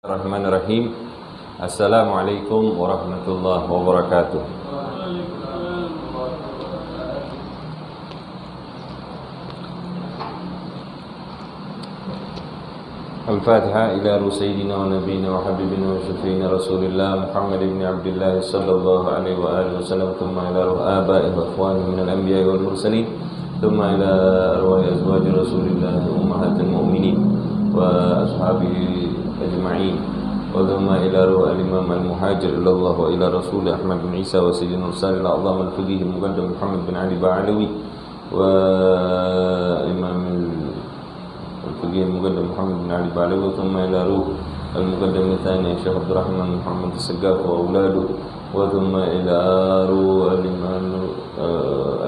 Bismillahirrahmanirrahim. Assalamualaikum warahmatullahi wabarakatuh. Al-Fatiha ila Sayyidina wa Nabiyina wa Habibina wa Syafiina Rasulillah Muhammad ibn Abdullah sallallahu alaihi wa alihi wa sallam. Thumma ila aba'i wa ikhwani minal anbiya'i wal mursalin. Thumma ila arwahi azwaji Rasulillah ummahatil mu'minin wa ashabihi ajma'in. Wa thumma ila ruh al-imam al-muhajir ila Allah wa ila rasul Ahmad bin Isa wa sayyidina Rasul al-a'zam al-faqih al-muqaddam Muhammad bin Ali Ba'alawi wa imam al-faqih al-muqaddam Muhammad bin Ali Ba'alawi. Wa thumma ila ruh al-muqaddam al-thani Syekh Abdul Rahman Muhammad As-Saggaf wa auladuh. Wa thumma ila ruh al-imam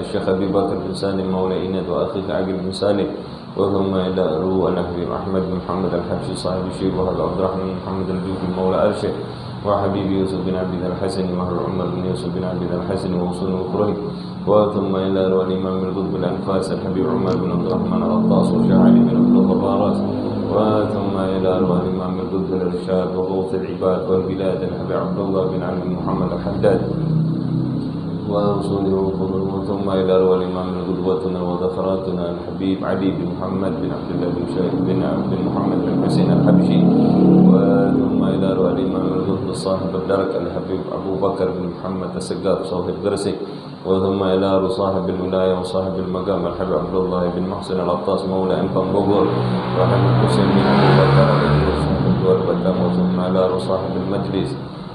Syekh Abi Bakar bin Salim Maula Inad wa akhi Aqil bin Salim. وثم إلى روح الحبيب أحمد بن محمد الحبشي صاحب الشيخ وهذا عبد الرحمن محمد الجوفي مولى أرشد وحبيبي يوسف بن عبد الحسن مهر عمر بن يوسف بن عبد الحسن ووصول وكره. وثم إلى روح الإمام القطب الأنفاس الحبيب عمر بن عبد الرحمن العطاس والشيخ علي بن عبد الله البراس. وثم إلى روح الإمام القطب الإرشاد وغوث العباد والبلاد الحبيب عبد الله بن علي بن محمد الحداد وأصوله وفضله. ثم إلى روى الإمام قدوتنا وذخراتنا الحبيب علي بن محمد بن عبد الله بن شاهد بن عبد محمد بن حسين الحبشي. وثم إلى روى الإمام القطب صاحب الدرك الحبيب أبو بكر بن محمد السقاف صاحب درسي. وثم إلى روى صاحب الولاية وصاحب المقام الحبيب عبد الله بن محسن العطاس مولى أنفم بوغور وحبيب حسين بن أبو بكر والبتام. وثم إلى روى صاحب المجلس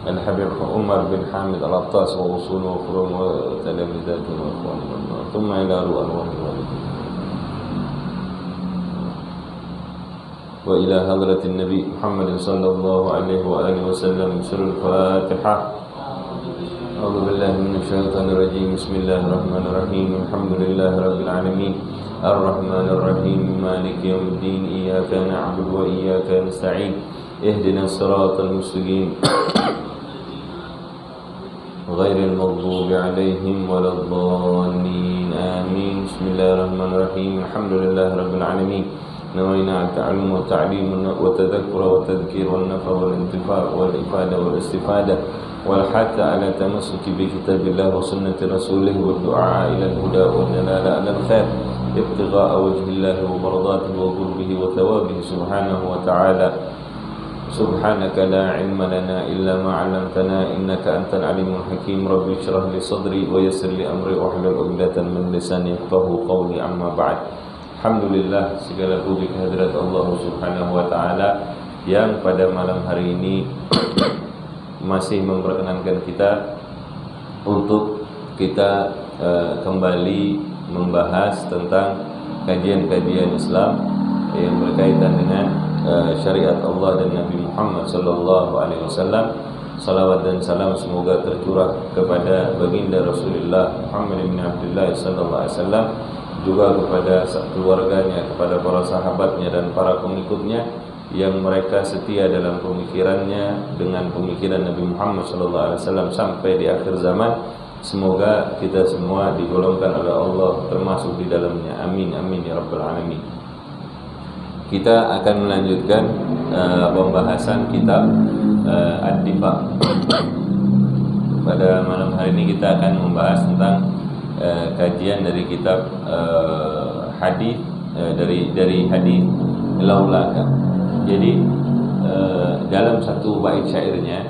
الحبيب عمر بن حامد العطاس ووصول وفروم وتلامذات وإخوان. ثم إلى روح الوالدين وإلى حضرة النبي محمد صلى الله عليه وآله وسلم. سر الفاتحة. أعوذ بالله من الشيطان الرجيم. بسم الله الرحمن الرحيم. الحمد لله رب العالمين الرحمن الرحيم مالك يوم الدين. إياك نعبد وإياك نستعين. اهدنا الصراط المستقيم غير المغضوب عليهم ولا الضالين آمين. بسم الله الرحمن الرحيم. الحمد لله رب العالمين. نوينا التعلم والتعليم والتذكر والتذكير والنفع والانتفاع والإفادة والاستفادة والحث على التمسك بكتاب الله وسنة رسوله والدعاء إلى الهدى والدلالة على الخير ابتغاء وجه الله ومرضاته وقربه وثوابه سبحانه وتعالى. سبحانك لا علم لنا إلا ما علمتنا إنك أنت العليم الحكيم. رب اشرح لي صدري ويسر لي أمري واحلل عقدة من لساني يفقهوا قولي. أما بعد. Alhamdulillah, segala puji kehadirat Allah Subhanahu wa taala yang pada malam hari ini masih memperkenankan kita untuk kita kembali membahas tentang kajian-kajian Islam yang berkaitan dengan syariat Allah dan Nabi Muhammad sallallahu alaihi wasallam. Salawat dan salam semoga tercurah kepada baginda Rasulullah Muhammad bin Abdullah sallallahu alaihi wasallam, juga kepada keluarganya, kepada para sahabatnya dan para pengikutnya yang mereka setia dalam pemikirannya dengan pemikiran Nabi Muhammad sallallahu alaihi wasallam sampai di akhir zaman. Semoga kita semua digolongkan oleh Allah termasuk di dalamnya. Amin amin ya rabbal alamin. Kita akan melanjutkan pembahasan kitab Ad-Difa. Pada malam hari ini kita akan membahas tentang kajian dari kitab hadis dari hadis Laulaka. Jadi dalam satu bait syairnya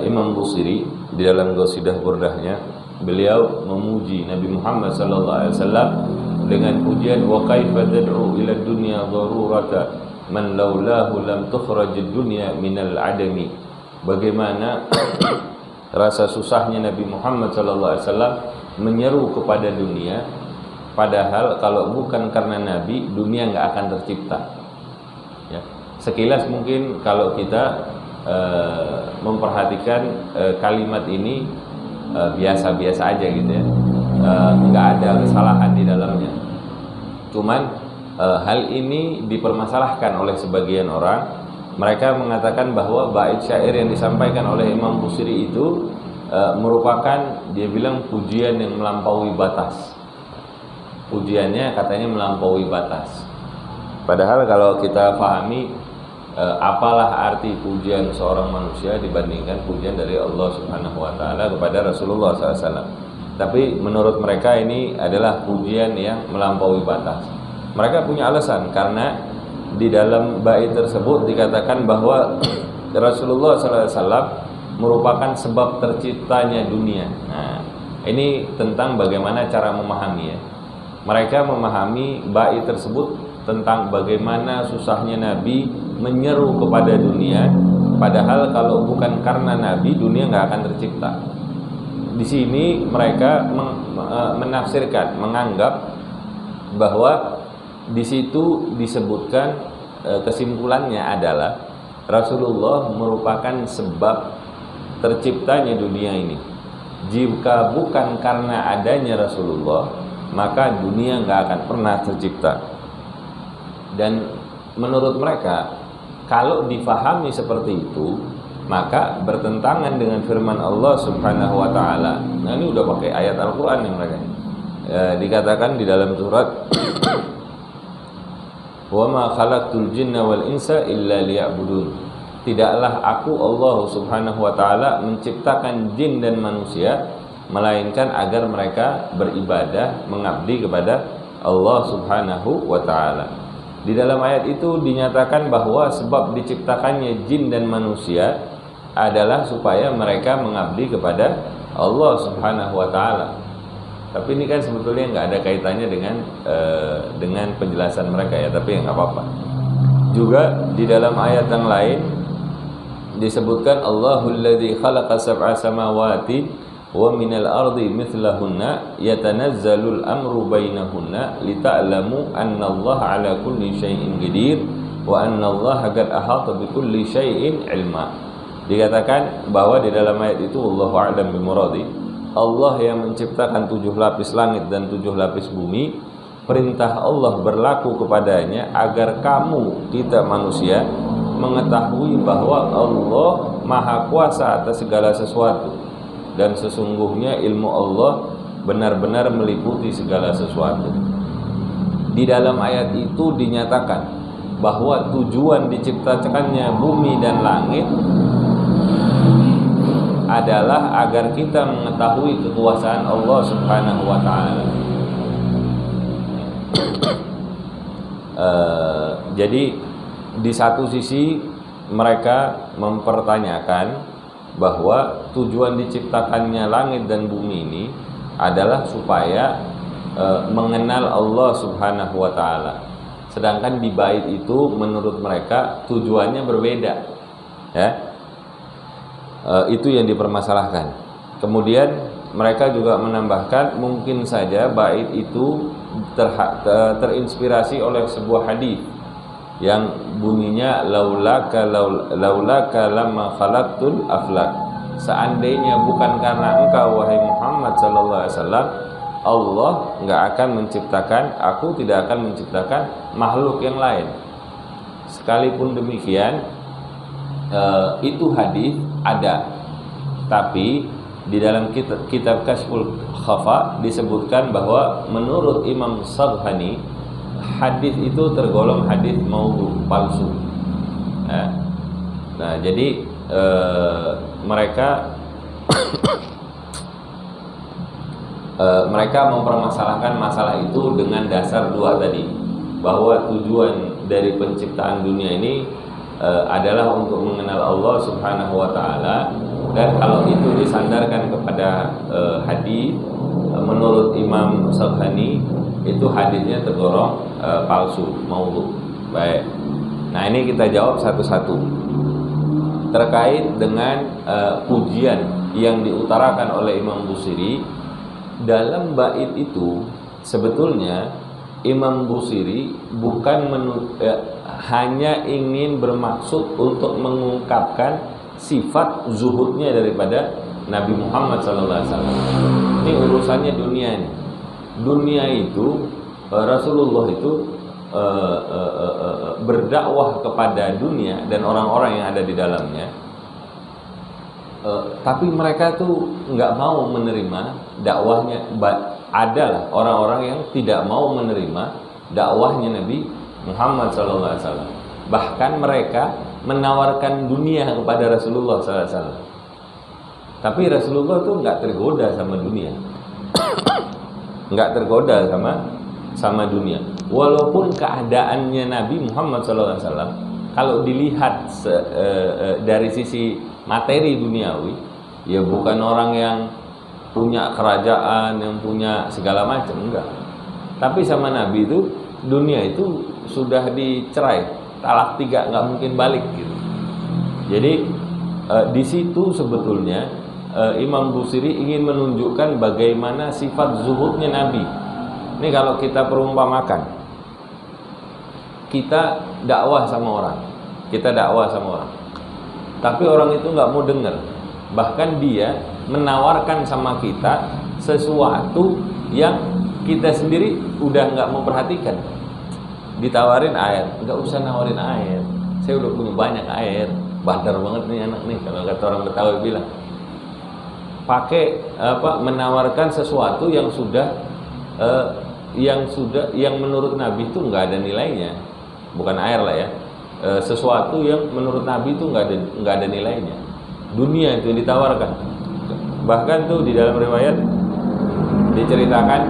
Imam Busiri di dalam Qasidah Burdahnya, beliau memuji Nabi Muhammad sallallahu alaihi wasallam dengan pujian wa kaifa tad'u ila dunya darurata man laulahu lam tukhraj ad-dunya minal adami. Bagaimana rasa susahnya Nabi Muhammad sallallahu alaihi wasallam menyeru kepada dunia, padahal kalau bukan karena Nabi dunia enggak akan tercipta. Ya. Sekilas mungkin kalau kita memperhatikan kalimat ini biasa-biasa aja gitu ya. Enggak ada kesalahan di dalamnya. Cuman hal ini dipermasalahkan oleh sebagian orang. Mereka mengatakan bahwa bait syair yang disampaikan oleh Imam Busiri itu merupakan, dia bilang, pujian yang melampaui batas. Pujiannya katanya melampaui batas. Padahal kalau kita pahami apalah arti pujian seorang manusia dibandingkan pujian dari Allah Subhanahu wa taala kepada Rasulullah SAW. Tapi menurut mereka ini adalah pujian yang melampaui batas. Mereka punya alasan karena di dalam bait tersebut dikatakan bahwa Rasulullah SAW merupakan sebab terciptanya dunia. Nah, ini tentang bagaimana cara memahami ya. Mereka memahami bait tersebut tentang bagaimana susahnya Nabi menyeru kepada dunia, padahal kalau bukan karena Nabi dunia nggak akan tercipta. Di sini mereka menafsirkan, menganggap bahwa di situ disebutkan kesimpulannya adalah Rasulullah merupakan sebab terciptanya dunia ini. Jika bukan karena adanya Rasulullah, maka dunia nggak akan pernah tercipta. Dan menurut mereka, kalau difahami seperti itu, maka bertentangan dengan firman Allah Subhanahu wa taala. Nah, ini udah pakai ayat Al-Qur'an yang mereka. Dikatakan di dalam surat wa ma khalaqtul jinna wal insa illa liya'budun. Tidaklah aku Allah Subhanahu wa taala menciptakan jin dan manusia melainkan agar mereka beribadah, mengabdi kepada Allah Subhanahu wa taala. Di dalam ayat itu dinyatakan bahwa sebab diciptakannya jin dan manusia adalah supaya mereka mengabdi kepada Allah Subhanahu wa taala. Tapi ini kan sebetulnya nggak ada kaitannya dengan penjelasan mereka ya, tapi nggak apa-apa. Juga di dalam ayat yang lain disebutkan Allahul ladzi khalaqa sab'a samawati wa minal ardi mithlahunna yatanazzalul amru bainahunna lita'lamu annallaha ala kulli syai'in qadir wa annallaha qad ahata bi kulli syai'in ilma. Dikatakan bahwa di dalam ayat itu wallahu a'lam bimuradi, Allah yang menciptakan 7 lapis langit dan 7 lapis bumi, perintah Allah berlaku kepadanya agar kamu, kita manusia, mengetahui bahwa Allah Maha Kuasa atas segala sesuatu. Dan sesungguhnya ilmu Allah benar-benar meliputi segala sesuatu. Di dalam ayat itu dinyatakan bahwa tujuan diciptakannya bumi dan langit adalah agar kita mengetahui kekuasaan Allah Subhanahu wa taala. Jadi di satu sisi mereka mempertanyakan bahwa tujuan diciptakannya langit dan bumi ini adalah supaya mengenal Allah Subhanahu wa taala. Sedangkan di bait itu menurut mereka tujuannya berbeda. Ya. Itu yang dipermasalahkan. Kemudian mereka juga menambahkan mungkin saja bait itu terinspirasi oleh sebuah hadis yang bunyinya laulaka lamma khalaqtul aflak. Seandainya bukan karena engkau wahai Muhammad sallallahu alaihi wasallam, Allah enggak akan menciptakan, aku tidak akan menciptakan makhluk yang lain. Sekalipun demikian, itu hadis ada. Tapi di dalam kitab Kashful Khafa disebutkan bahwa menurut Imam Sabhani hadis itu tergolong hadis maudhu, palsu. Nah, jadi mereka mereka mempermasalahkan masalah itu dengan dasar dua tadi, bahwa tujuan dari penciptaan dunia ini adalah untuk mengenal Allah Subhanahu wa taala, dan kalau itu disandarkan kepada hadis menurut Imam Sabhani itu hadisnya tergolong palsu, maudhu. Baik. Nah, ini kita jawab satu-satu. Terkait dengan pujian yang diutarakan oleh Imam Busiri dalam bait itu, sebetulnya Imam Busiri bukan hanya ingin bermaksud untuk mengungkapkan sifat zuhudnya daripada Nabi Muhammad SAW. Ini urusannya dunia ini. Dunia itu Rasulullah itu berdakwah kepada dunia dan orang-orang yang ada di dalamnya, tapi mereka tuh nggak mau menerima dakwahnya. Adalah orang-orang yang tidak mau menerima dakwahnya Nabi Muhammad SAW. Bahkan mereka menawarkan dunia kepada Rasulullah SAW. Tapi Rasulullah tuh nggak tergoda sama dunia, nggak tergoda sama dunia. Walaupun keadaannya Nabi Muhammad SAW, kalau dilihat dari sisi materi duniawi, ya bukan orang yang punya kerajaan, yang punya segala macam, enggak. Tapi sama Nabi itu, dunia itu sudah dicerai, talak 3, nggak mungkin balik gitu. Jadi di situ sebetulnya Imam Busiri ingin menunjukkan bagaimana sifat zuhudnya Nabi. Ini kalau kita perumpamakan, kita dakwah sama orang, tapi orang itu nggak mau dengar. Bahkan dia menawarkan sama kita sesuatu yang kita sendiri udah nggak memperhatikan. Ditawarin air, nggak usah nawarin air, saya udah punya banyak air, bandar banget nih anak nih, kalau kata orang Betawi bilang. Pakai menawarkan sesuatu yang yang menurut Nabi itu nggak ada nilainya, bukan air lah ya, sesuatu yang menurut Nabi itu nggak ada nilainya. Dunia itu ditawarkan. Bahkan tuh di dalam riwayat diceritakan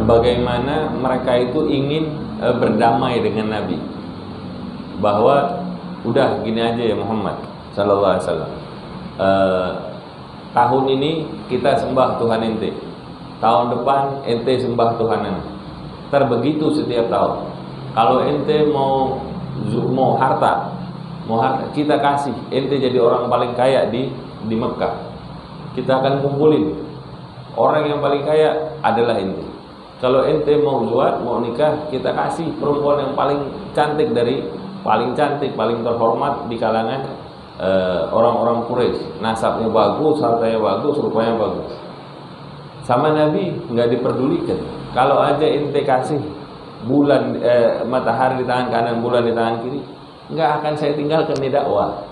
bagaimana mereka itu ingin berdamai dengan Nabi, bahwa udah gini aja ya Muhammad sallallahu alaihi wasallam, tahun ini kita sembah Tuhan ente, tahun depan ente sembah Tuhan ente. Terbegitu setiap tahun. Kalau ente mau harta, kita kasih. Ente jadi orang paling kaya di Mekah. Kita akan kumpulin orang yang paling kaya adalah ente. Kalau ente mau zuat, mau nikah, kita kasih perempuan yang paling cantik, paling terhormat di kalangan orang-orang Quraisy, nasabnya bagus, hartanya bagus, rupanya bagus. Sama Nabi nggak diperdulikan. Kalau aja ente kasih bulan matahari di tangan kanan, bulan di tangan kiri, nggak akan saya tinggalkan di dakwah.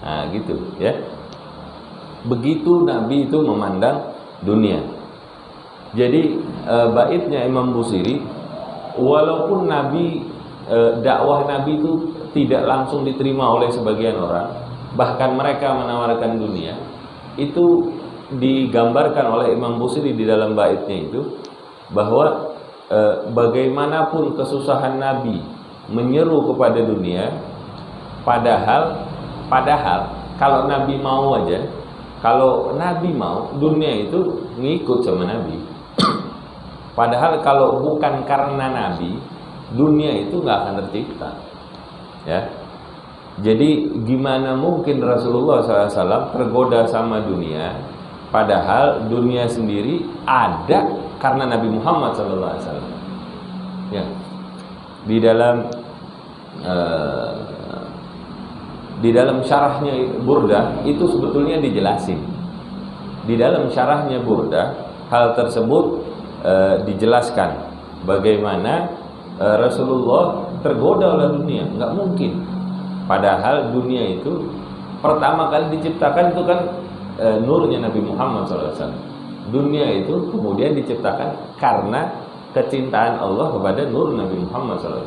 Nah gitu ya. Begitu Nabi itu memandang dunia. Jadi baitnya Imam Busiri, walaupun Nabi dakwah Nabi itu tidak langsung diterima oleh sebagian orang, bahkan mereka menawarkan dunia, itu digambarkan oleh Imam Busiri di dalam baitnya itu, bahwa bagaimanapun kesusahan Nabi menyeru kepada dunia, padahal kalau Nabi mau aja, kalau Nabi mau, dunia itu ngikut sama Nabi. Padahal kalau bukan karena Nabi, dunia itu nggak akan tercipta, ya. Jadi gimana mungkin Rasulullah SAW tergoda sama dunia, padahal dunia sendiri ada karena Nabi Muhammad SAW. Ya. Di dalam syarahnya Burdah itu sebetulnya dijelasin. Di dalam syarahnya Burdah hal tersebut dijelaskan bagaimana Rasulullah tergoda oleh dunia, nggak mungkin. Padahal dunia itu pertama kali diciptakan itu kan nurnya Nabi Muhammad SAW. Dunia itu kemudian diciptakan karena kecintaan Allah kepada nur Nabi Muhammad SAW.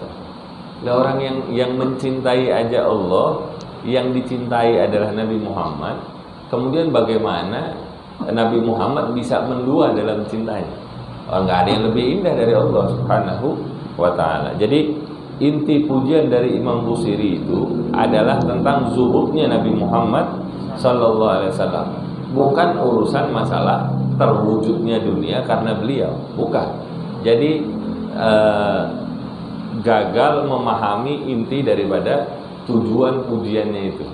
Nah, orang yang mencintai aja Allah, yang dicintai adalah Nabi Muhammad, kemudian bagaimana Nabi Muhammad bisa mendua dalam cintanya? Nggak ada yang lebih indah dari Allah Subhanahu wa Ta'ala. Jadi inti pujian dari Imam Busiri itu adalah tentang zuhudnya Nabi Muhammad sallallahu alaihi wasallam, bukan urusan masalah terwujudnya dunia karena beliau, bukan. Jadi gagal memahami inti daripada tujuan pujiannya itu.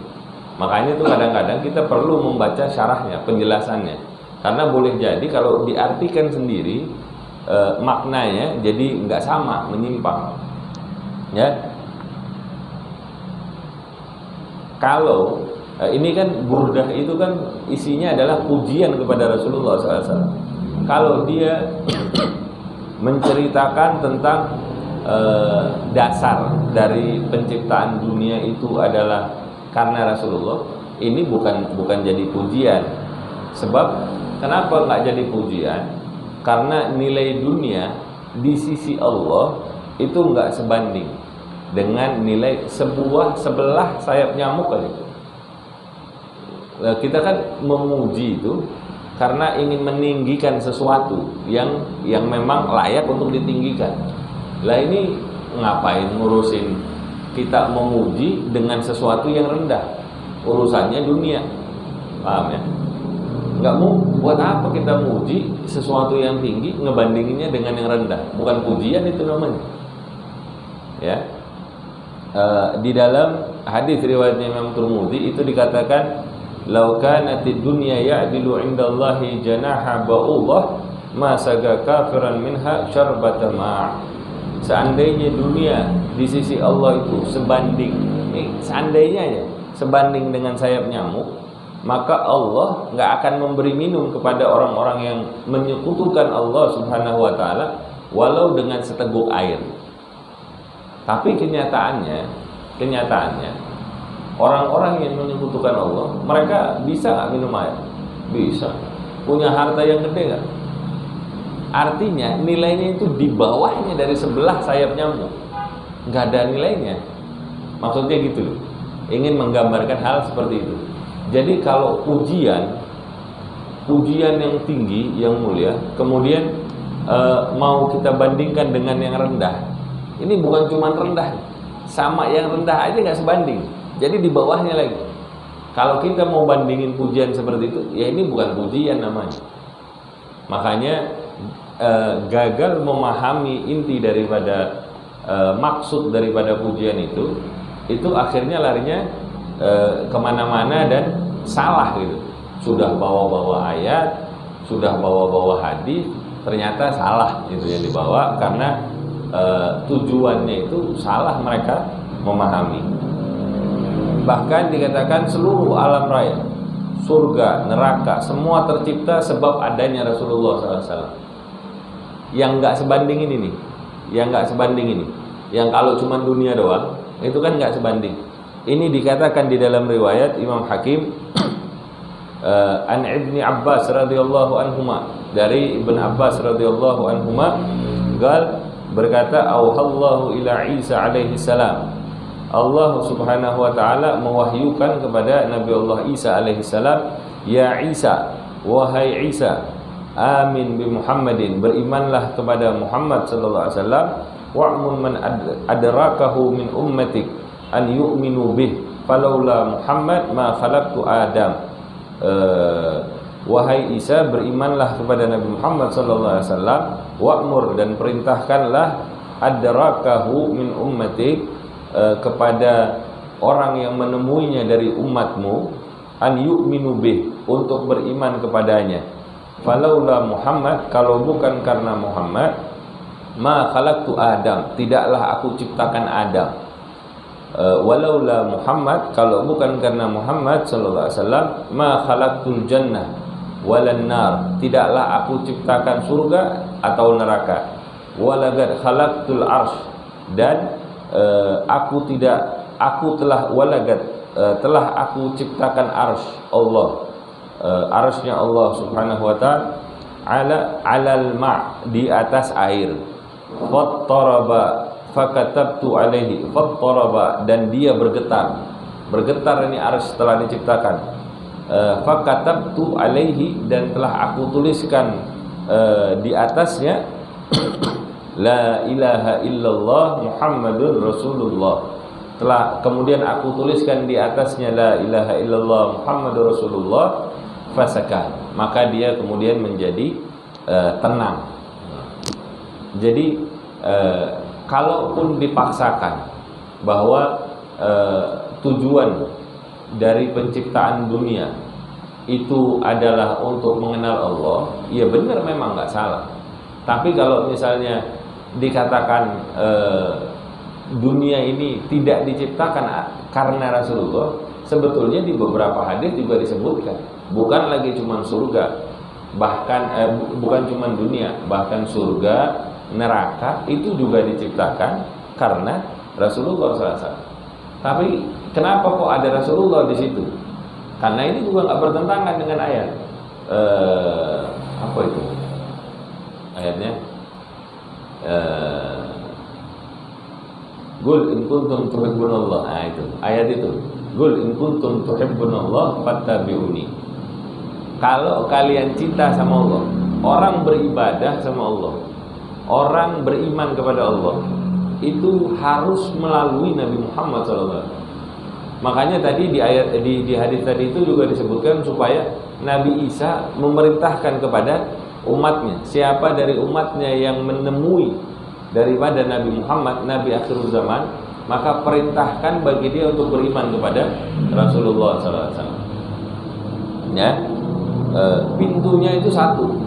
Makanya itu kadang-kadang kita perlu membaca syarahnya, penjelasannya, karena boleh jadi kalau diartikan sendiri maknanya jadi nggak sama, menyimpang. Ya, kalau ini kan Burdah itu kan isinya adalah pujian kepada Rasulullah SAW. Kalau dia menceritakan tentang dasar dari penciptaan dunia itu adalah karena Rasulullah, ini bukan jadi pujian. Sebab kenapa nggak jadi pujian? Karena nilai dunia di sisi Allah itu nggak sebanding dengan nilai sebelah sayap nyamuk kali. Kita kan memuji itu karena ingin meninggikan sesuatu yang memang layak untuk ditinggikan. Lah ini ngapain ngurusin kita memuji dengan sesuatu yang rendah? Urusannya dunia, paham ya? Nggak mau, buat apa kita muji sesuatu yang tinggi ngebandinginnya dengan yang rendah? Bukan pujian itu namanya. Ya, di dalam hadis riwayatnya Imam Tirmidzi itu dikatakan, "Lau kanatid dunya ya'dilu 'indallahi janaha ba'udah, ma saga kafiran minha syarbata ma'." Seandainya dunia di sisi Allah itu sebanding, seandainya ya, sebanding dengan sayap nyamuk, maka Allah nggak akan memberi minum kepada orang-orang yang menyekutukan Allah Subhanahu wa taala walau dengan seteguk air. Tapi kenyataannya orang-orang yang menyekutukan Allah, mereka bisa nggak minum air? Bisa. Punya harta yang gede nggak? Artinya nilainya itu di bawahnya dari sebelah sayap nyamuk, nggak ada nilainya. Maksudnya gitu loh, ingin menggambarkan hal seperti itu. Jadi kalau pujian yang tinggi, yang mulia, kemudian mau kita bandingkan dengan yang rendah, ini bukan cuma rendah, sama yang rendah aja nggak sebanding. Jadi di bawahnya lagi. Kalau kita mau bandingin pujian seperti itu, ya ini bukan pujian namanya. Makanya gagal memahami inti daripada maksud daripada pujian itu akhirnya larinya kemana-mana dan salah gitu. Sudah bawa-bawa ayat, sudah bawa-bawa hadis, ternyata salah itu yang dibawa karena tujuannya itu salah mereka memahami. Bahkan dikatakan seluruh alam raya, surga, neraka, semua tercipta sebab adanya Rasulullah SAW. Yang nggak sebanding ini nih, yang kalau cuma dunia doang, itu kan nggak sebanding. Ini dikatakan di dalam riwayat Imam Hakim an Ibni Abbas radhiyallahu anhuma, dari Ibn Abbas radhiyallahu anhuma, berkata, auhallahu ila Isa alaihi salam, Allah Subhanahu wa taala mewahyukan kepada Nabi Allah Isa alaihi salam, ya Isa, wahai Isa, amin bi Muhammadin, berimanlah kepada Muhammad sallallahu alaihi wasallam, wa'mun man adrakahu min ummatik an yu'minu bih, falaula Muhammad ma khalaqtu Adam. Wahai Isa, berimanlah kepada Nabi Muhammad sallallahu alaihi wasallam, wa'mur, dan perintahkanlah, adrakahu min ummatik, kepada orang yang menemuinya dari umatmu, an yu'minu bih, untuk beriman kepadanya. Falaula Muhammad, kalau bukan karena Muhammad, ma khalaqtu Adam, tidaklah aku ciptakan Adam. Walaula Muhammad, kalau bukan karena Muhammad sallallahu alaihi wasallam, ma khalaqtul jannah walan nar, tidaklah aku ciptakan surga atau neraka. Walaqad khalaqtul arsy, dan telah aku ciptakan arsy Allah, arsy-nya Allah Subhanahu wa taala, alal ma', di atas air, fattaraba fakatabtu alaihi, fattaraba, dan dia bergetar ini arsy setelah diciptakan, fakatabtu alaihi, dan telah aku tuliskan di atasnya la ilaha illallah Muhammadur Rasulullah, kemudian aku tuliskan di atasnya la ilaha illallah Muhammadur Rasulullah, fasakan, maka dia kemudian menjadi tenang. Jadi kalaupun dipaksakan bahwa tujuan dari penciptaan dunia itu adalah untuk mengenal Allah, ya benar, memang nggak salah. Tapi kalau misalnya dikatakan dunia ini tidak diciptakan karena Rasulullah, sebetulnya di beberapa hadis juga disebutkan, bukan lagi cuma surga, bahkan bukan cuma dunia, bahkan surga, neraka itu juga diciptakan karena Rasulullah SAW. Tapi kenapa kok ada Rasulullah di situ? Karena ini juga nggak bertentangan dengan ayat. Apa itu ayatnya? Qul in kuntum tuhibbunallah. Nah, itu ayat itu. Qul in kuntum tuhibbunallah fattabi'uni. Kalau kalian cinta sama Allah, orang beribadah sama Allah, orang beriman kepada Allah, itu harus melalui Nabi Muhammad SAW. Makanya tadi di ayat di hadis tadi itu juga disebutkan supaya Nabi Isa memerintahkan kepada umatnya, siapa dari umatnya yang menemui daripada Nabi Muhammad, Nabi akhir zaman, maka perintahkan bagi dia untuk beriman kepada Rasulullah SAW. Ya, pintunya itu satu,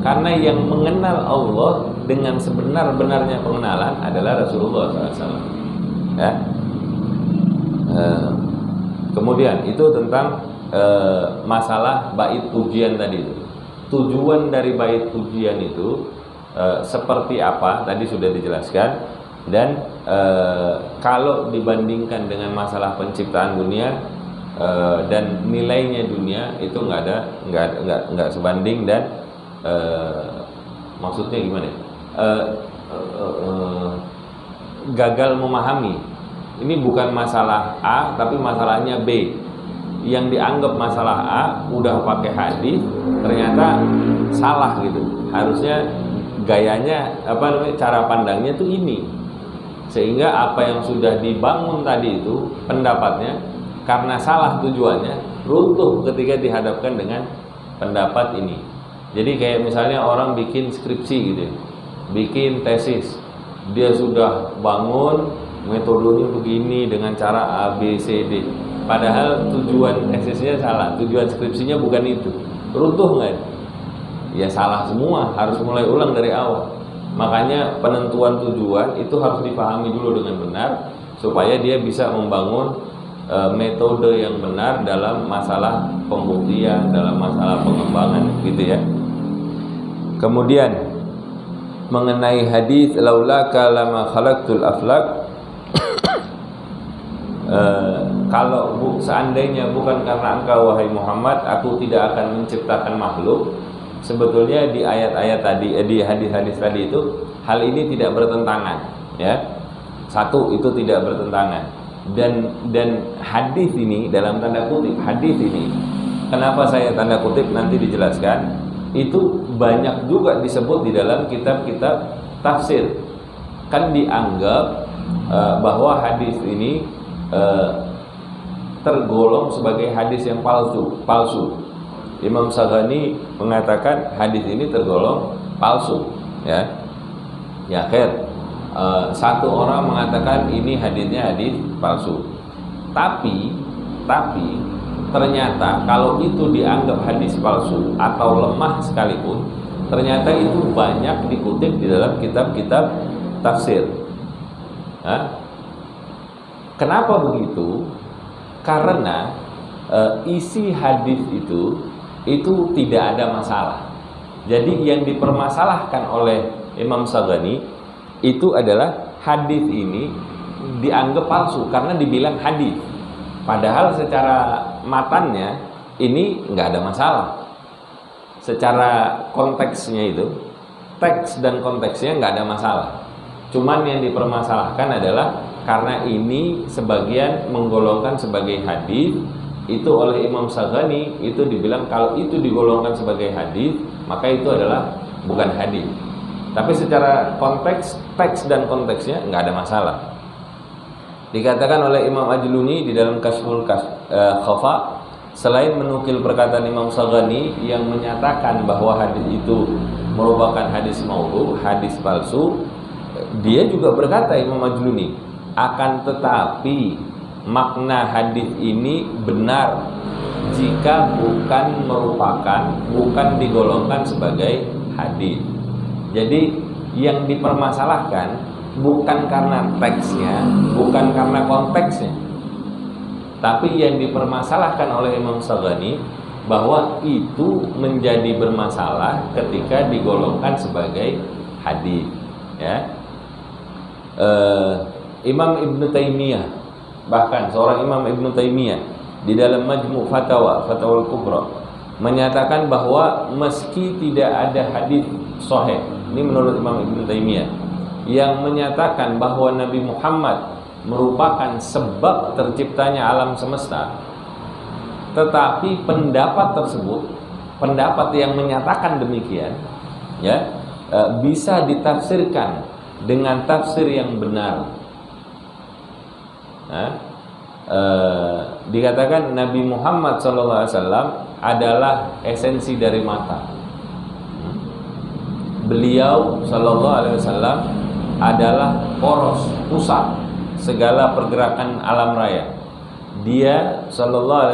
karena yang mengenal Allah dengan sebenar-benarnya pengenalan adalah Rasulullah SAW. Ya. Kemudian itu tentang masalah bait pujian tadi itu. Tujuan dari bait pujian itu seperti apa tadi sudah dijelaskan, dan kalau dibandingkan dengan masalah penciptaan dunia dan nilainya dunia itu nggak sebanding, dan maksudnya gimana? Gagal memahami. Ini bukan masalah A tapi masalahnya B. Yang dianggap masalah A udah pakai hadis ternyata salah gitu. Harusnya gayanya cara pandangnya itu ini, sehingga apa yang sudah dibangun tadi itu pendapatnya karena salah tujuannya runtuh ketika dihadapkan dengan pendapat ini. Jadi kayak misalnya orang bikin skripsi gitu, bikin tesis, dia sudah bangun metodenya begini dengan cara A, B, C, D, padahal tujuan tesisnya salah, tujuan skripsinya bukan itu, runtuh nggak? Ya salah semua, harus mulai ulang dari awal. Makanya penentuan tujuan itu harus dipahami dulu dengan benar supaya dia bisa membangun metode yang benar dalam masalah pembuktian, dalam masalah pengembangan gitu ya. Kemudian mengenai hadis laulaka lama khalaqtul aflak, kalau seandainya bukan karena engkau wahai Muhammad, aku tidak akan menciptakan makhluk. Sebetulnya di ayat-ayat tadi, di hadis-hadis tadi itu hal ini tidak bertentangan, ya. Satu, itu tidak bertentangan. Dan hadis ini dalam tanda kutip, hadis ini kenapa saya tanda kutip nanti dijelaskan, itu banyak juga disebut di dalam kitab-kitab tafsir. Kan dianggap bahwa hadis ini tergolong sebagai hadis yang palsu. Imam Saghani mengatakan hadis ini tergolong palsu, ya. Ya, khair. Satu orang mengatakan ini hadisnya hadis palsu. Tapi ternyata kalau itu dianggap hadis palsu atau lemah sekalipun, ternyata itu banyak dikutip di dalam kitab-kitab tafsir. Kenapa begitu? Karena isi hadis itu tidak ada masalah. Jadi yang dipermasalahkan oleh Imam Saghani itu adalah hadis ini dianggap palsu karena dibilang hadis. Padahal secara matannya ini nggak ada masalah. Secara konteksnya itu, teks dan konteksnya nggak ada masalah. Cuman yang dipermasalahkan adalah karena ini sebagian menggolongkan sebagai hadis. Itu oleh Imam Saghani itu dibilang kalau itu digolongkan sebagai hadis maka itu adalah bukan hadis. Tapi secara konteks, teks dan konteksnya nggak ada masalah. Dikatakan oleh Imam Ajluni di dalam Kashful Khafa, selain menukil perkataan Imam Saghani yang menyatakan bahwa hadis itu merupakan hadis maudhu, hadis palsu, dia juga berkata Imam Ajluni, akan tetapi makna hadis ini benar jika bukan digolongkan sebagai hadis. Jadi yang dipermasalahkan bukan karena teksnya, bukan karena konteksnya, tapi yang dipermasalahkan oleh Imam Saghani bahwa itu menjadi bermasalah ketika digolongkan sebagai hadis. Ya, Imam Ibn Taimiyah, bahkan seorang Imam Ibn Taimiyah di dalam Majmu' Fatawal Kubra menyatakan bahwa meski tidak ada hadis sahih, ini menurut Imam Ibn Taimiyah, yang menyatakan bahwa Nabi Muhammad merupakan sebab terciptanya alam semesta, tetapi pendapat tersebut, pendapat yang menyatakan demikian, ya, bisa ditafsirkan dengan tafsir yang benar. Dikatakan Nabi Muhammad SAW adalah esensi dari mata. Beliau SAW adalah poros, pusat segala pergerakan alam raya. Dia SAW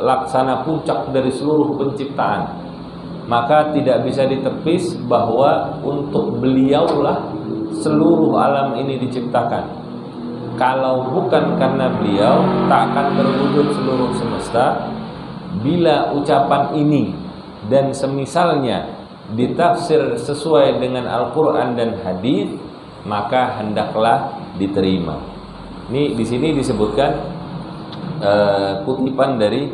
laksana puncak dari seluruh penciptaan. Maka tidak bisa ditepis bahwa untuk beliaulah seluruh alam ini diciptakan. Kalau bukan karena beliau, tak akan terwujud seluruh semesta. Bila ucapan ini dan semisalnya ditafsir sesuai dengan Al-Quran dan hadis, maka hendaklah diterima. Ini di sini disebutkan kutipan dari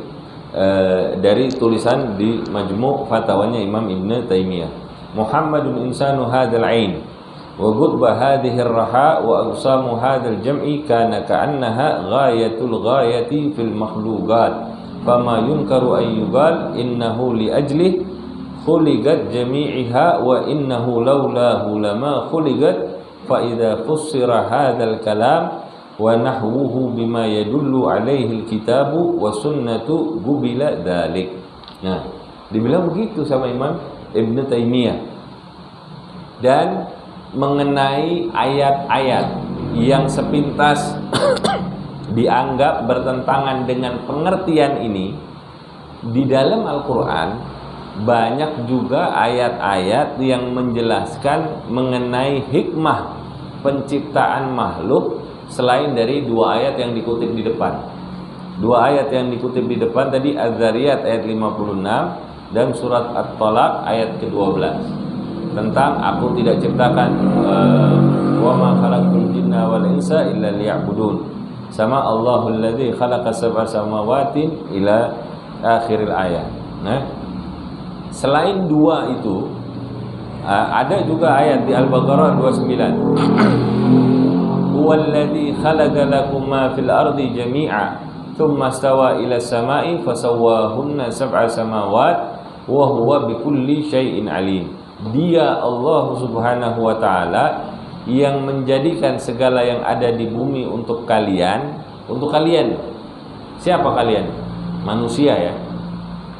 tulisan di Majmu' Fatawanya Imam Ibn Taimiyah. Muhammadun insanu hadzal ain wa gudba hadhihi ar-raha wa aqsamu hadzal jam'i kana ka'annaha ghayatul ghayati fil makhluqat fama yunkaru ay yuqal innahu li ajli khuliqat jami'iha wa innahu laulahu lama khuliqat fa idza fussira hadzal kalam wa nahwuhu bima yadullu alaihi alkitabu wa sunnatu gubila dzalik. Nah, dibilang begitu sama Imam Ibn Taimiyah. Dan mengenai ayat-ayat yang sepintas dianggap bertentangan dengan pengertian ini, di dalam Al-Quran banyak juga ayat-ayat yang menjelaskan mengenai hikmah penciptaan makhluk selain dari dua ayat yang dikutip di depan. Dua ayat yang dikutip di depan tadi Az-Zariyat ayat 56 dan surat At-Talaq ayat ke-12 tentang aku tidak ciptakan wa ma khalaqtul jinna wal insa illa liya'budun, sama Allahul ladzi khalaqa sab'a samawatin ila akhiril ayat. Nah, selain dua itu ada juga ayat di Al-Baqarah 29. Huwallazi khalaqa lakum ma fil ardi jami'a thumma istawa ila as-sama'i fasawwahunna sab'a samawat wa huwa bikulli syai'in alim. Dia Allah Subhanahu wa taala yang menjadikan segala yang ada di bumi untuk kalian. Untuk kalian. Siapa kalian? Manusia, ya.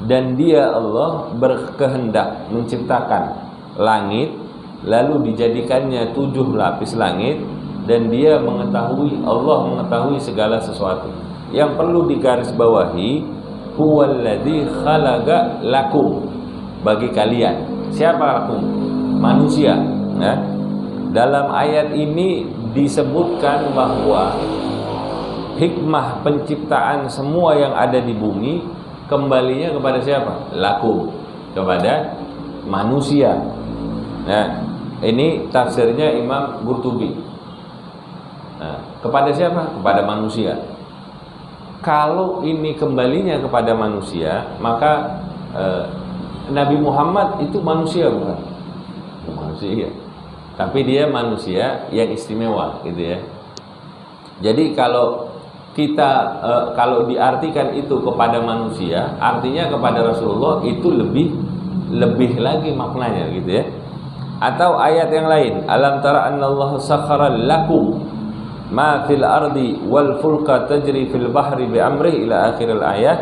Dan dia Allah berkehendak menciptakan langit, lalu dijadikannya 7 lapis langit, dan dia mengetahui, Allah mengetahui segala sesuatu. Yang perlu digarisbawahi, huwallazi khalaqa lakum, bagi kalian. Siapa lakum? Manusia. Nah, dalam ayat ini disebutkan bahwa hikmah penciptaan semua yang ada di bumi kembalinya kepada siapa? Lakum, kepada manusia. Nah, ini tafsirnya Imam Qurtubi. Nah, kepada siapa? Kepada manusia. Kalau ini kembalinya kepada manusia, maka Nabi Muhammad itu manusia, bukan? Manusia. Tapi dia manusia yang istimewa, gitu ya. Jadi kalau kita kalau diartikan itu kepada manusia, artinya kepada Rasulullah itu lebih lagi maknanya, gitu ya. Atau ayat yang lain, alam tara annallaha sakhara lakum ma fil ardi wal fulka tajri fil bahri bi amri ila akhiril ayat.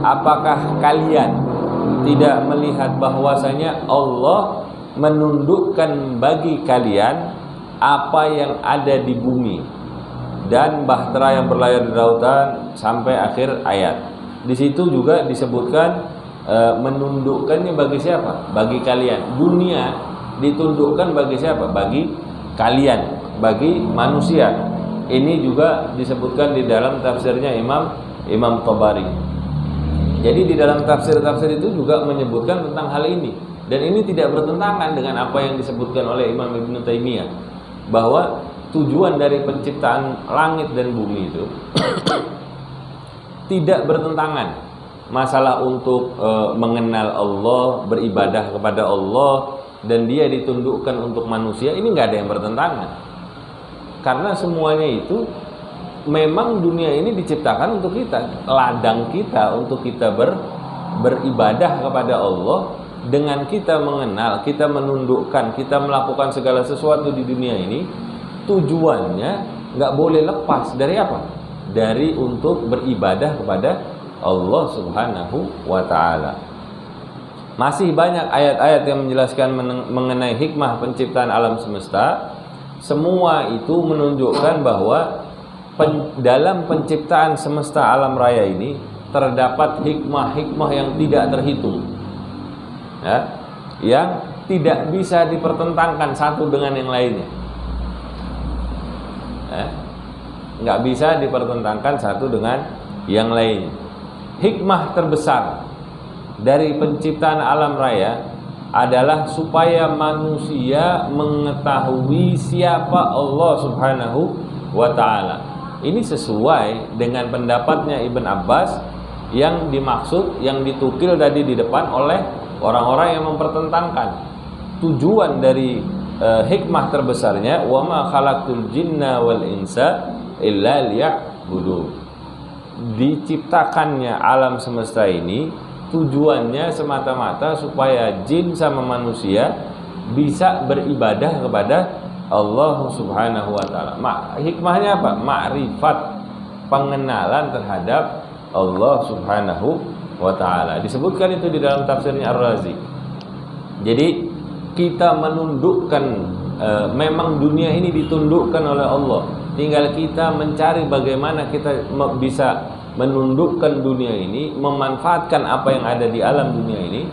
Apakah kalian tidak melihat bahwasanya Allah menundukkan bagi kalian apa yang ada di bumi dan bahtera yang berlayar di lautan sampai akhir ayat. Di situ juga disebutkan menundukkannya bagi siapa? Bagi kalian. Dunia ditundukkan bagi siapa? Bagi kalian, bagi manusia. Ini juga disebutkan di dalam tafsirnya Imam Tabari. Jadi di dalam tafsir-tafsir itu juga menyebutkan tentang hal ini, dan ini tidak bertentangan dengan apa yang disebutkan oleh Imam Ibn Taimiyah, bahwa tujuan dari penciptaan langit dan bumi itu tidak bertentangan. Masalah untuk mengenal Allah, beribadah kepada Allah, dan dia ditundukkan untuk manusia, ini nggak ada yang bertentangan. Karena semuanya itu memang dunia ini diciptakan untuk kita, ladang kita untuk kita beribadah kepada Allah. Dengan kita mengenal, kita menundukkan, kita melakukan segala sesuatu di dunia ini, tujuannya nggak boleh lepas dari apa? Dari untuk beribadah kepada Allah Subhanahu wa ta'ala. Masih banyak ayat-ayat yang menjelaskan mengenai hikmah penciptaan alam semesta. Semua itu menunjukkan bahwa dalam penciptaan semesta alam raya ini terdapat hikmah-hikmah yang tidak terhitung, ya, yang tidak bisa dipertentangkan satu dengan yang lainnya, ya, nggak bisa dipertentangkan satu dengan yang lainnya. Hikmah terbesar dari penciptaan alam raya adalah supaya manusia mengetahui siapa Allah Subhanahu wa ta'ala. Ini sesuai dengan pendapatnya Ibn Abbas yang dimaksud, yang ditukil tadi di depan oleh orang-orang yang mempertentangkan tujuan dari hikmah terbesarnya, wa ma khalaqtul jinna wal insa illa liya'budun. Diciptakannya alam semesta ini tujuannya semata-mata supaya jin sama manusia bisa beribadah kepada Allah Subhanahu wa ta'ala. Hikmahnya apa? Ma'rifat, pengenalan terhadap Allah Subhanahu wa ta'ala. Disebutkan itu di dalam tafsirnya Ar-Razi. Jadi kita menundukkan, memang dunia ini ditundukkan oleh Allah. Tinggal kita mencari bagaimana kita bisa menundukkan dunia ini, memanfaatkan apa yang ada di alam dunia ini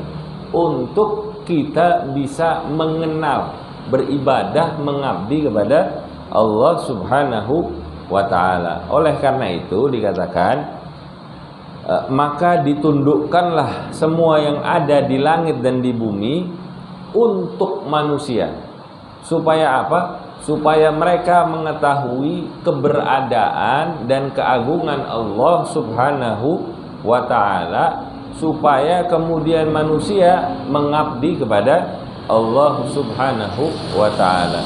untuk kita bisa mengenal, beribadah, mengabdi kepada Allah Subhanahu wa ta'ala. Oleh karena itu dikatakan, maka ditundukkanlah semua yang ada di langit dan di bumi untuk manusia. Supaya apa? Supaya mereka mengetahui keberadaan dan keagungan Allah Subhanahu wa ta'ala, supaya kemudian manusia mengabdi kepada Allah Subhanahu wa ta'ala.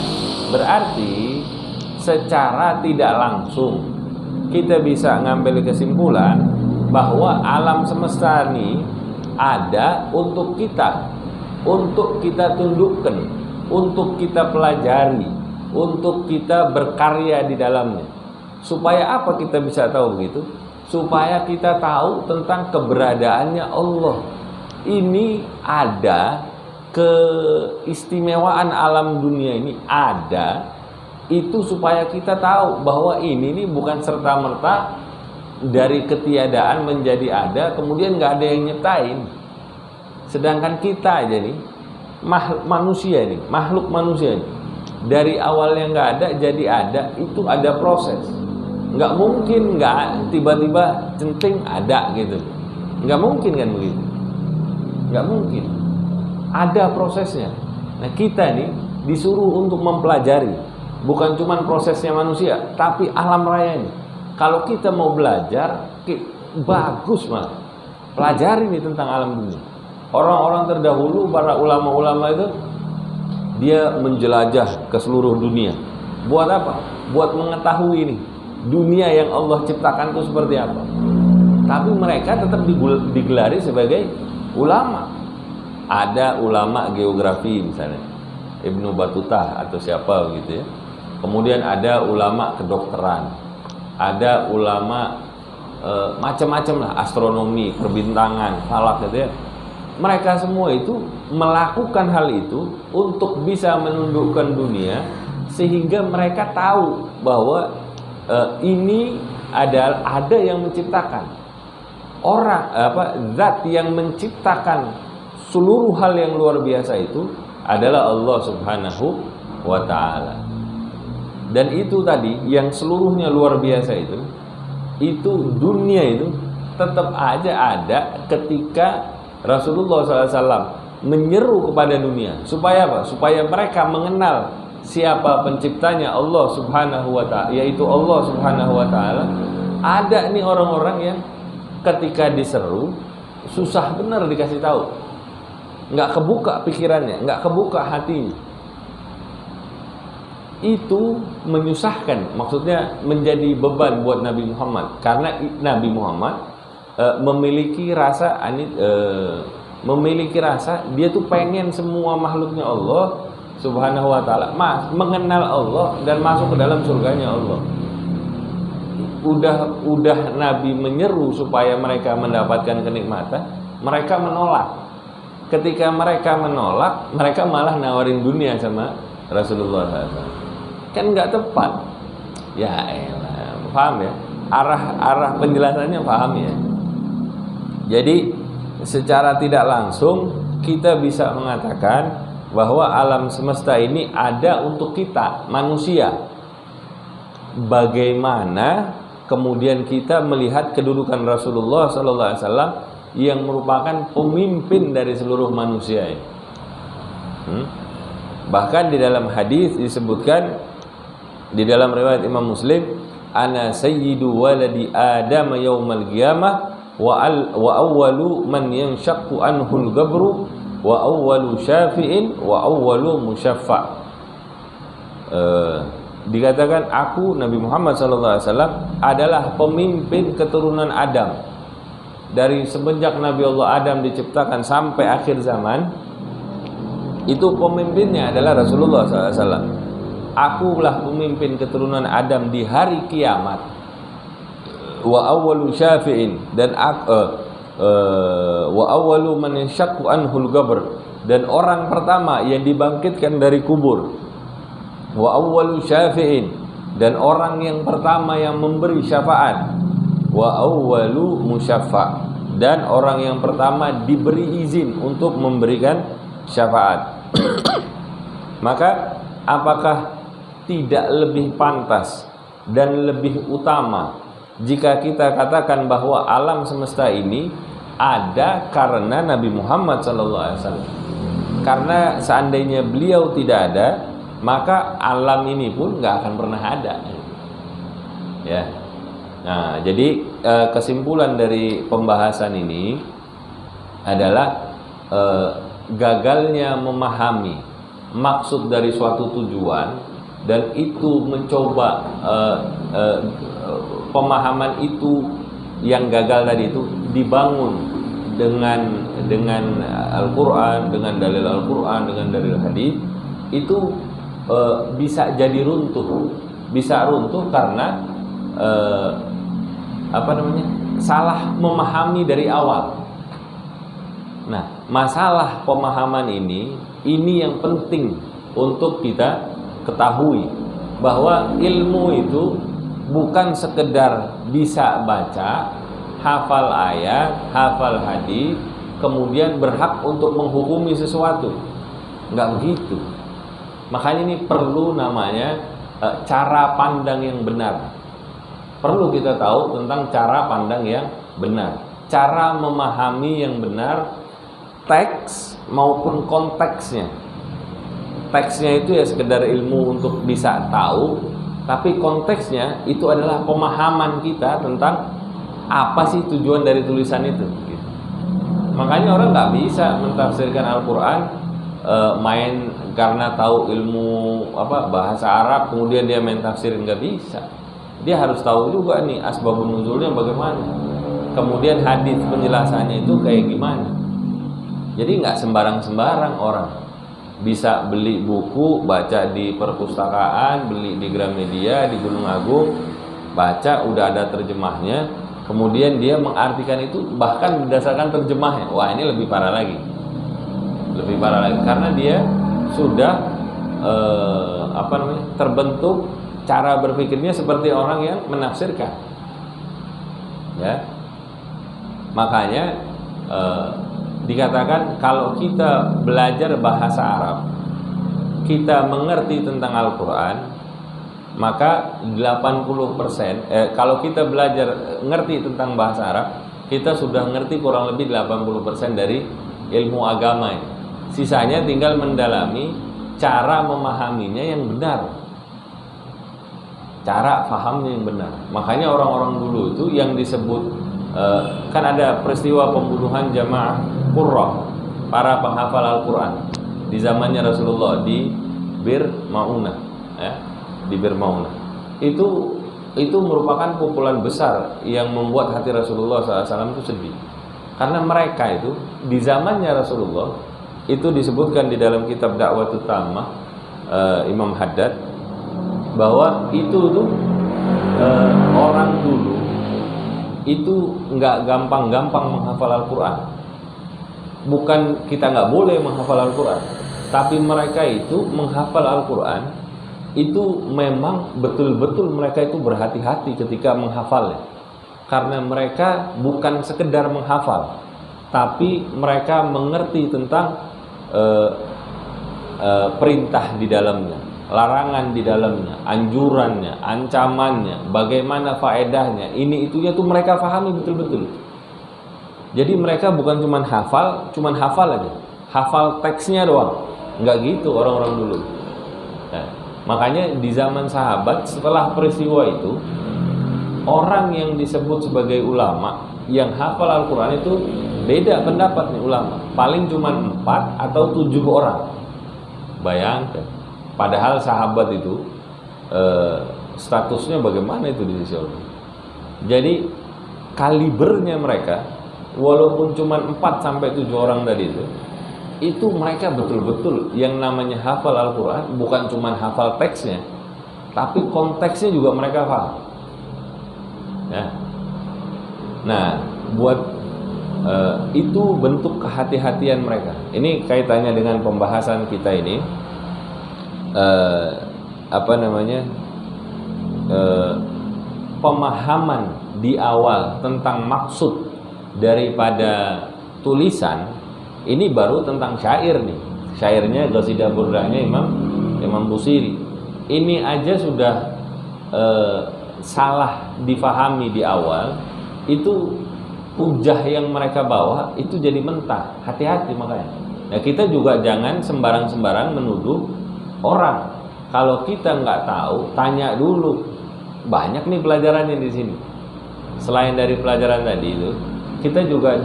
Berarti secara tidak langsung kita bisa ngambil kesimpulan bahwa alam semesta ini ada untuk kita tundukkan, untuk kita pelajari, untuk kita berkarya di dalamnya. Supaya apa kita bisa tahu begitu? Supaya kita tahu tentang keberadaannya Allah. Ini ada keistimewaan alam dunia ini, ada itu supaya kita tahu bahwa ini bukan serta-merta dari ketiadaan menjadi ada, kemudian nggak ada yang nyiptain. Sedangkan kita aja nih, manusia ini, makhluk manusia ini, dari awal yang nggak ada jadi ada, itu ada proses. Nggak mungkin nggak tiba-tiba centing ada gitu, nggak mungkin kan begitu, nggak mungkin. Ada prosesnya. Nah kita nih disuruh untuk mempelajari, bukan cuma prosesnya manusia, tapi alam raya ini. Kalau kita mau belajar, bagus malah pelajari nih tentang alam dunia. Orang-orang terdahulu, para ulama-ulama itu, dia menjelajah ke seluruh dunia. Buat apa? Buat mengetahui nih dunia yang Allah ciptakan itu seperti apa. Tapi mereka tetap digelari sebagai ulama. Ada ulama geografi misalnya, Ibnu Battuta atau siapa begitu ya. Kemudian ada ulama kedokteran, ada ulama macam-macam lah, astronomi, perbintangan, falak gitu ya. Mereka semua itu melakukan hal itu untuk bisa menundukkan dunia, sehingga mereka tahu bahwa ini ada yang menciptakan. Zat yang menciptakan seluruh hal yang luar biasa itu adalah Allah Subhanahu wa ta'ala. Dan itu tadi yang seluruhnya luar biasa itu dunia itu tetap aja ada ketika Rasulullah SAW menyeru kepada dunia. Supaya apa? Supaya mereka mengenal siapa penciptanya, Allah Subhanahu wa ta'ala, yaitu Allah Subhanahu wa ta'ala. Ada nih orang-orang yang ketika diseru susah benar dikasih tahu, nggak kebuka pikirannya, nggak kebuka hatinya. itu menyusahkan, maksudnya menjadi beban buat Nabi Muhammad, karena Nabi Muhammad memiliki rasa dia tuh pengen semua makhluknya Allah Subhanahu wa taala mengenal Allah dan masuk ke dalam surganya Allah. Udah Nabi menyeru supaya mereka mendapatkan kenikmatan, mereka menolak. Ketika mereka menolak, mereka malah nawarin dunia sama Rasulullah SAW. Kan nggak tepat. Ya elah, paham ya? Arah penjelasannya paham ya? Jadi secara tidak langsung kita bisa mengatakan bahwa alam semesta ini ada untuk kita, manusia. Bagaimana kemudian kita melihat kedudukan Rasulullah SAW yang merupakan pemimpin dari seluruh manusia ini. Bahkan di dalam hadis disebutkan, di dalam riwayat Imam Muslim, ana sayyidu waladi Adam yaumal qiyamah wa awwalu man yanshaqqu anhul gabru wa awwalu syafi'in wa awwalu musyaffa'. Dikatakan aku Nabi Muhammad SAW adalah pemimpin keturunan Adam. Dari semenjak Nabi Allah Adam diciptakan sampai akhir zaman, itu pemimpinnya adalah Rasulullah SAW. Akulah pemimpin keturunan Adam di hari kiamat. Wa awwalu syafi'in, dan wa awwalu man yanshaqqu anhul qabr, dan orang pertama yang dibangkitkan dari kubur. Wa awwalu syafi'in, dan orang yang pertama yang memberi syafaat. Wa awwalu musyaffa', dan orang yang pertama diberi izin untuk memberikan syafaat. Maka apakah tidak lebih pantas dan lebih utama jika kita katakan bahwa alam semesta ini ada karena Nabi Muhammad SAW? Karena seandainya beliau tidak ada, maka alam ini pun nggak akan pernah ada. Ya. Nah, jadi kesimpulan dari pembahasan ini adalah gagalnya memahami maksud dari suatu tujuan, dan itu mencoba pemahaman itu yang gagal tadi itu dibangun dengan Al-Quran, dengan dalil Al-Quran, dengan dalil hadis, itu bisa jadi runtuh. Bisa runtuh karena salah memahami dari awal. Nah, masalah pemahaman ini yang penting untuk kita ketahui, bahwa ilmu itu bukan sekedar bisa baca, hafal ayat, hafal hadis, kemudian berhak untuk menghukumi sesuatu. Enggak begitu. Makanya ini perlu namanya cara pandang yang benar. Perlu kita tahu tentang cara pandang yang benar, cara memahami yang benar teks maupun konteksnya. Teksnya itu ya sekedar ilmu untuk bisa tahu, tapi konteksnya itu adalah pemahaman kita tentang apa sih tujuan dari tulisan itu. Gitu. Makanya orang nggak bisa mentafsirkan Al-Quran main karena tahu ilmu bahasa Arab kemudian dia main tafsir, nggak bisa. Dia harus tahu juga nih asbabun nuzulnya bagaimana, kemudian hadis penjelasannya itu kayak gimana. Jadi nggak sembarang orang bisa beli buku, baca di perpustakaan, beli di Gramedia, di Gunung Agung, baca udah ada terjemahnya, kemudian dia mengartikan itu bahkan berdasarkan terjemahnya. Wah, ini lebih parah lagi. Lebih parah lagi karena dia sudah terbentuk cara berpikirnya seperti orang yang menafsirkan. Ya. Makanya dikatakan kalau kita belajar bahasa Arab, kita mengerti tentang Al-Quran, maka 80% kalau kita belajar ngerti tentang bahasa Arab, kita sudah ngerti kurang lebih 80% dari ilmu agama ini. Sisanya tinggal mendalami cara memahaminya yang benar, cara pahamnya yang benar. Makanya orang-orang dulu itu yang disebut kan ada peristiwa pembunuhan jamaah Qurra, para penghafal Al-Quran di zamannya Rasulullah di Bir Maunah, ya. di Bir Maunah. Itu merupakan pukulan besar yang membuat hati Rasulullah SAW itu sedih. Karena mereka itu di zamannya Rasulullah itu disebutkan di dalam kitab Da'watut Tammah Imam Haddad bahwa itu tuh orang dulu itu nggak gampang-gampang menghafal Al-Quran. Bukan kita nggak boleh menghafal Al-Quran, tapi mereka itu menghafal Al-Quran itu memang betul-betul mereka itu berhati-hati ketika menghafalnya. Karena mereka bukan sekedar menghafal, tapi mereka mengerti tentang perintah di dalamnya, larangan di dalamnya, anjurannya, ancamannya, bagaimana faedahnya, ini itunya tuh mereka pahami betul-betul. Jadi mereka bukan cuman hafal aja, hafal teksnya doang, nggak gitu orang-orang dulu. Nah, makanya di zaman sahabat setelah peristiwa itu, orang yang disebut sebagai ulama yang hafal Al-Quran itu beda pendapat nih ulama, paling cuman 4 atau 7 orang. Bayangkan. Padahal sahabat itu statusnya bagaimana itu di sisi Allah. Jadi kalibernya mereka, walaupun cuma 4 sampai 7 orang tadi itu mereka betul-betul yang namanya hafal Al-Quran, bukan cuma hafal teksnya, tapi konteksnya juga mereka paham. Ya. Nah, buat itu bentuk kehati-hatian mereka. Ini kaitannya dengan pembahasan kita ini. Pemahaman di awal tentang maksud daripada tulisan ini baru tentang syair nih. Syairnya Qasidah Burdahnya Imam Busiri. Ini aja sudah salah difahami di awal, itu hujah yang mereka bawa itu jadi mentah. Hati-hati makanya. Nah, kita juga jangan sembarang-sembarang menuduh orang. Kalau kita nggak tahu, tanya dulu. Banyak nih pelajarannya di sini. Selain dari pelajaran tadi itu, kita juga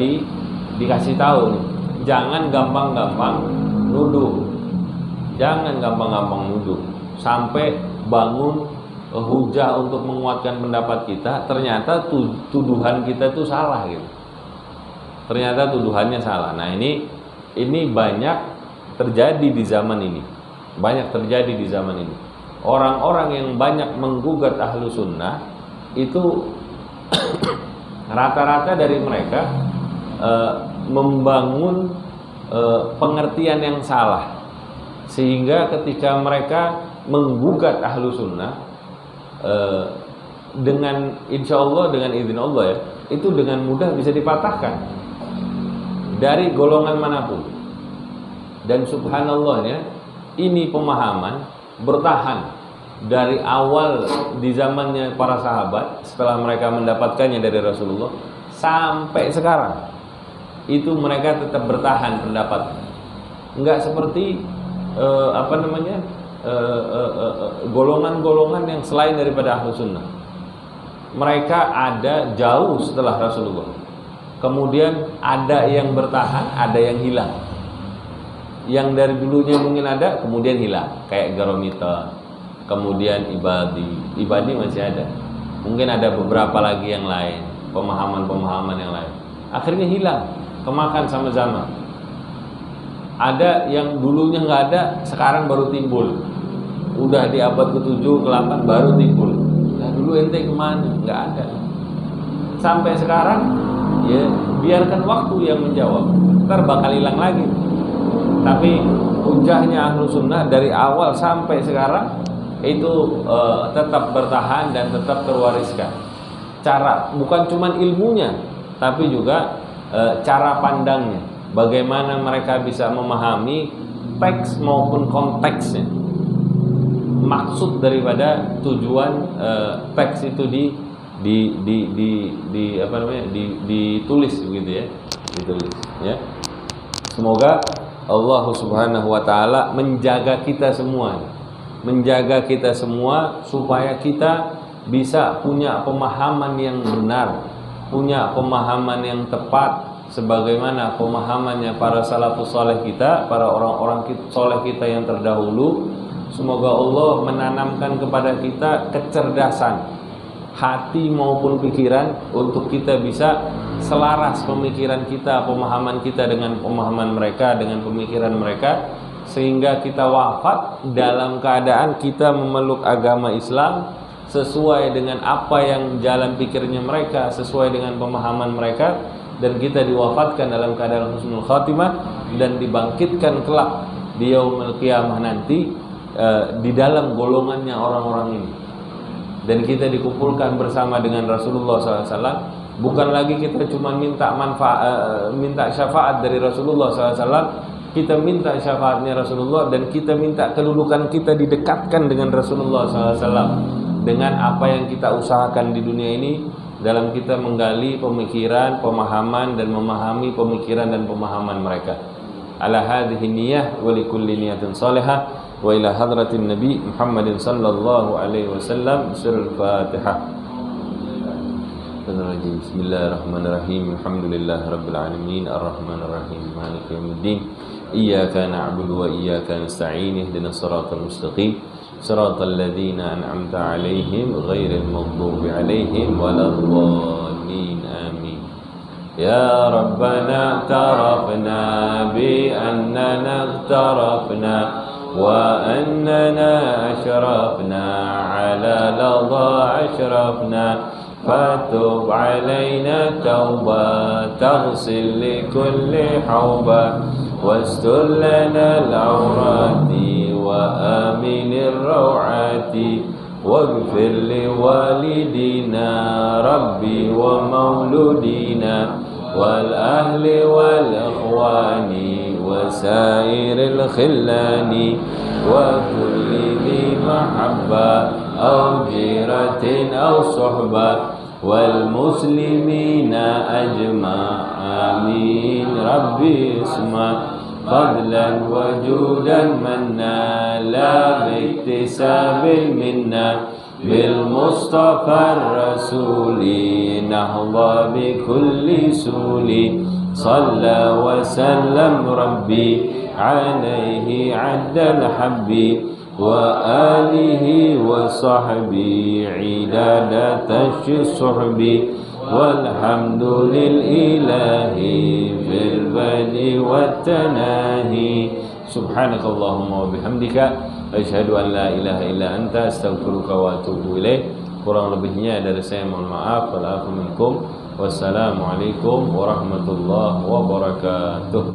dikasih tahu nih, jangan gampang-gampang nuduh. Jangan gampang-gampang nuduh. Sampai bangun hujah untuk menguatkan pendapat kita, ternyata tuduhan kita itu salah gitu. Ternyata tuduhannya salah. Nah, ini banyak terjadi di zaman ini. Banyak terjadi di zaman ini. Orang-orang yang banyak menggugat ahlu sunnah itu rata-rata dari mereka membangun pengertian yang salah, sehingga ketika mereka menggugat ahlu sunnah dengan insya Allah, dengan izin Allah ya, itu dengan mudah bisa dipatahkan dari golongan manapun. Dan subhanallahnya, ini pemahaman bertahan dari awal di zamannya para sahabat, setelah mereka mendapatkannya dari Rasulullah sampai sekarang. Itu mereka tetap bertahan pendapat. Enggak seperti golongan-golongan yang selain daripada ahlu sunnah. Mereka ada jauh setelah Rasulullah. Kemudian ada yang bertahan, ada yang hilang. Yang dari dulunya mungkin ada, kemudian hilang, kayak Garomita, kemudian Ibadi masih ada, mungkin ada beberapa lagi yang lain, pemahaman-pemahaman yang lain, akhirnya hilang, kemakan sama zaman. Ada yang dulunya nggak ada, sekarang baru timbul, udah di abad ke-7, ke-8 baru timbul. Nah, dulu ente kemana? Nggak ada. Sampai sekarang, ya biarkan waktu yang menjawab, ntar bakal hilang lagi. Tapi hujahnya ahlu sunnah dari awal sampai sekarang itu tetap bertahan dan tetap terwariskan. Cara, bukan cuma ilmunya, tapi juga cara pandangnya. Bagaimana mereka bisa memahami teks maupun konteksnya. Maksud daripada tujuan teks itu ditulis begitu ya, ditulis ya. Semoga Allah Subhanahu wa taala menjaga kita semua. Menjaga kita semua supaya kita bisa punya pemahaman yang benar, punya pemahaman yang tepat sebagaimana pemahamannya para salafus saleh kita, para orang-orang saleh kita yang terdahulu, Semoga Allah menanamkan kepada kita kecerdasan hati maupun pikiran untuk kita bisa selaras pemikiran kita, pemahaman kita dengan pemahaman mereka, dengan pemikiran mereka, sehingga kita wafat dalam keadaan kita memeluk agama Islam sesuai dengan apa yang jalan pikirnya mereka, sesuai dengan pemahaman mereka, dan kita diwafatkan dalam keadaan husnul khatimah dan dibangkitkan kelak di yaumul qiyamah nanti di dalam golongannya orang-orang ini, dan kita dikumpulkan bersama dengan Rasulullah SAW. Bukan lagi kita cuma minta minta syafaat dari Rasulullah SAW, kita minta syafaatnya Rasulullah, dan kita minta kedudukan kita didekatkan dengan Rasulullah SAW dengan apa yang kita usahakan di dunia ini dalam kita menggali pemikiran, pemahaman, dan memahami pemikiran dan pemahaman mereka. Ala hadhihi niyyah wa likulli niyatin salihah. Wa ila hadratin Nabi Muhammadin sallallahu alaihi wasallam. Surah Al-Fatihah. Bismillahirrahmanirrahim. Alhamdulillahi rabbil alamin, arrahmanir rahim, maliki yaumiddin. Iyyaka na'budu wa iyyaka nasta'in. Ihdinas siratal mustaqim. Siratal ladzina an'amta 'alaihim ghairil maghdubi 'alaihim waladdallin. Amin. Ya Rabbana tarafna bi annana ikhtarafna وأننا أشرفنا على لظى أشرفنا فتب علينا توبة تغسل لكل حوبة واستر لنا العورات وآمن الروعات واغفر لوالدينا ربي ومولودينا والأهل والإخوان وسائر الخلان وكل ذي محبة أو جيرة أو صحبة والمسلمين أجمع آمين. ربي اسمع فضلا وجودا منا لا باكتساب منا بالمصطفى الرسول نهضى بكل سول صلى وسلم ربي عليه عد الحب وآله وصحبه عدادة الصحب والحمد للإله في البدء والتناهي. سبحانك اللهم وبحمدك أشهد أن لا إله إلا أنت أستغفرك وأتوب إليك. Kurang lebihnya dari saya mohon maaf. Wassalamualaikum warahmatullahi wabarakatuh.